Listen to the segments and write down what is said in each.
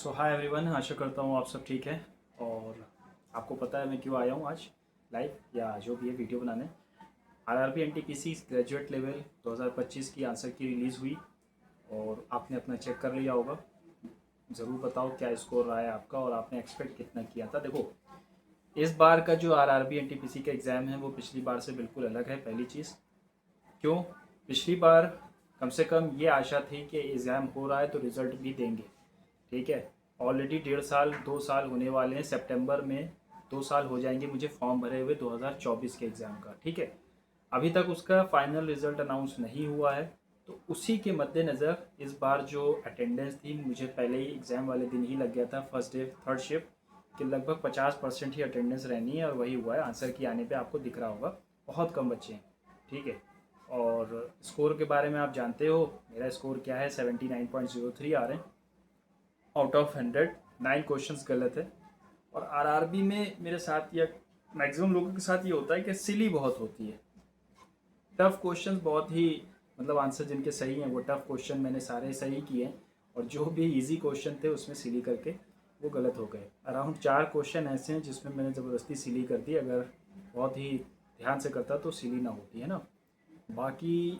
सो hi everyone, आशा करता हूँ आप सब ठीक है। और आपको पता है मैं क्यों आया हूँ आज लाइव या जो भी है वीडियो बनाने। आरआरबी एनटीपीसी ग्रेजुएट लेवल 2025 की आंसर की रिलीज़ हुई और आपने अपना चेक कर लिया होगा। ज़रूर बताओ क्या स्कोर रहा है आपका और आपने एक्सपेक्ट कितना किया था। देखो, इस बार का जो आरआरबी एनटीपीसी का एग्ज़ाम है वो पिछली बार से बिल्कुल अलग है। पहली चीज़, क्यों? पिछली बार कम से कम ये आशा थी कि एग्ज़ाम हो रहा है तो रिज़ल्ट भी देंगे। ठीक है, ऑलरेडी 1.5 साल 2 साल होने वाले हैं। सितंबर में 2 साल हो जाएंगे मुझे फॉर्म भरे हुए 2024 के एग्ज़ाम का। ठीक है, अभी तक उसका फाइनल रिज़ल्ट अनाउंस नहीं हुआ है। तो उसी के मद्देनज़र इस बार जो अटेंडेंस थी, मुझे पहले ही एग्ज़ाम वाले दिन ही लग गया था फर्स्ट डे थर्ड शिफ्ट कि लगभग 50% ही अटेंडेंस रहनी है और वही हुआ है। आंसर की आने पे आपको दिख रहा होगा बहुत कम बच्चे हैं। ठीक है, और स्कोर के बारे में आप जानते हो मेरा स्कोर क्या है, 79.03 आ रहे हैं आउट ऑफ 100। 9 क्वेश्चंस गलत है। और आरआरबी में मेरे साथ या मैक्सिमम लोगों के साथ ये होता है कि सिली बहुत होती है। टफ क्वेश्चंस बहुत ही, मतलब आंसर जिनके सही हैं वो टफ क्वेश्चन मैंने सारे सही किए और जो भी इजी क्वेश्चन थे उसमें सिली करके वो गलत हो गए। अराउंड 4 क्वेश्चन ऐसे हैं जिसमें मैंने ज़बरदस्ती सिली कर दी। अगर बहुत ही ध्यान से करता तो सिली ना होती है ना। बाकी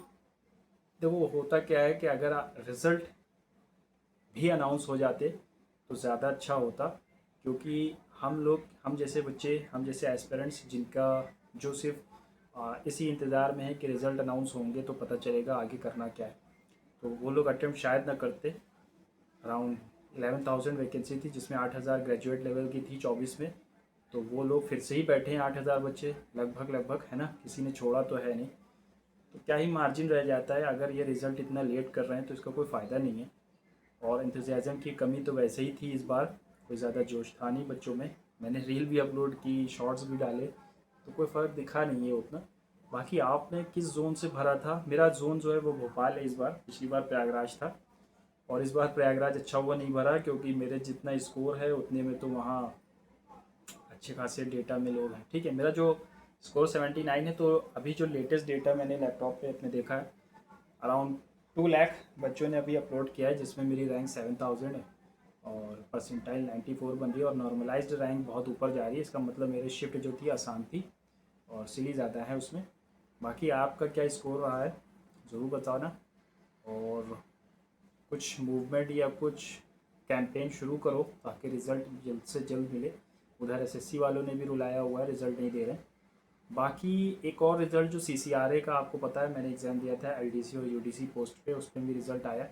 देखो होता क्या है कि अगर रिज़ल्ट भी अनाउंस हो जाते तो ज़्यादा अच्छा होता, क्योंकि हम जैसे बच्चे, हम जैसे एस्पिरेंट्स जिनका जो सिर्फ इसी इंतज़ार में है कि रिज़ल्ट अनाउंस होंगे तो पता चलेगा आगे करना क्या है, तो वो लोग अटेम्प्ट शायद ना करते। अराउंड 11,000 वैकेंसी थी जिसमें 8,000 ग्रेजुएट लेवल की थी 24 में। तो वो लोग फिर से ही बैठे हैं 8,000 बच्चे लगभग लगभग, है ना, किसी ने छोड़ा तो है नहीं। तो क्या ही मार्जिन रह जाता है। अगर ये रिज़ल्ट इतना लेट कर रहे हैं तो इसका कोई फ़ायदा नहीं है। और इंतज़ाज़म की कमी तो वैसे ही थी इस बार, कोई ज़्यादा जोश था नहीं बच्चों में। मैंने रील भी अपलोड की, शॉर्ट्स भी डाले, तो कोई फ़र्क दिखा नहीं है उतना। बाकी आपने किस जोन से भरा था? मेरा जोन जो है वो भोपाल है इस बार, पिछली बार प्रयागराज था। और इस बार प्रयागराज अच्छा हुआ नहीं भरा क्योंकि मेरे जितना स्कोर है उतने में तो वहाँ अच्छे खासे डेटा में लोग हैं। ठीक है, मेरा जो स्कोर 79 है, तो अभी जो लेटेस्ट डेटा मैंने लैपटॉप पे अपने देखा है, अराउंड 2 लाख बच्चों ने अभी अपलोड किया है जिसमें मेरी रैंक 7,000 है और परसेंटाइल 94 बन रही है और नॉर्मलाइज्ड रैंक बहुत ऊपर जा रही है। इसका मतलब मेरी शिफ्ट जो थी आसान थी और सिली ज़्यादा है उसमें। बाकी आपका क्या स्कोर रहा है ज़रूर बताना। और कुछ मूवमेंट या कुछ कैंपेन शुरू करो ताकि रिज़ल्ट जल्द से जल्द मिले। उधर एसएससी वालों ने भी रुलाया हुआ है, रिज़ल्ट नहीं दे रहे। बाकी एक और रिज़ल्ट जो सीसीआरए का, आपको पता है मैंने एग्ज़ाम दिया था एलडीसी और यूडीसी पोस्ट पे, उसमें भी रिज़ल्ट आया।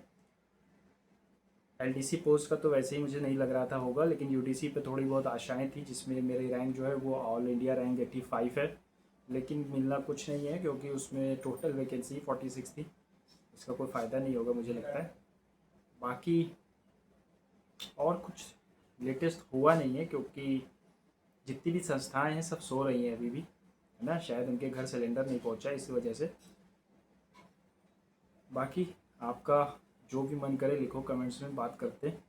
एलडीसी पोस्ट का तो वैसे ही मुझे नहीं लग रहा था होगा, लेकिन यूडीसी पे थोड़ी बहुत आशाएं थी जिसमें मेरी रैंक जो है वो ऑल इंडिया रैंक 85 है। लेकिन मिलना कुछ नहीं है क्योंकि उसमें टोटल वैकेंसी 46 थी। इसका कोई फ़ायदा नहीं होगा मुझे लगता है। बाकी और कुछ लेटेस्ट हुआ नहीं है क्योंकि जितनी भी संस्थाएं हैं सब सो रही हैं अभी भी, है ना, शायद उनके घर सिलेंडर नहीं पहुंचा इस वजह से। बाकी आपका जो भी मन करे लिखो कमेंट्स में, बात करते हैं।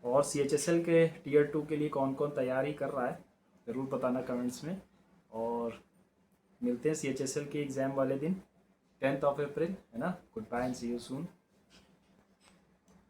और CHSL के टीयर 2 के लिए कौन कौन तैयारी कर रहा है ज़रूर बताना कमेंट्स में। और मिलते हैं CHSL के एग्ज़ाम वाले दिन 10th ऑफ अप्रैल, है ना। Goodbye and see you soon.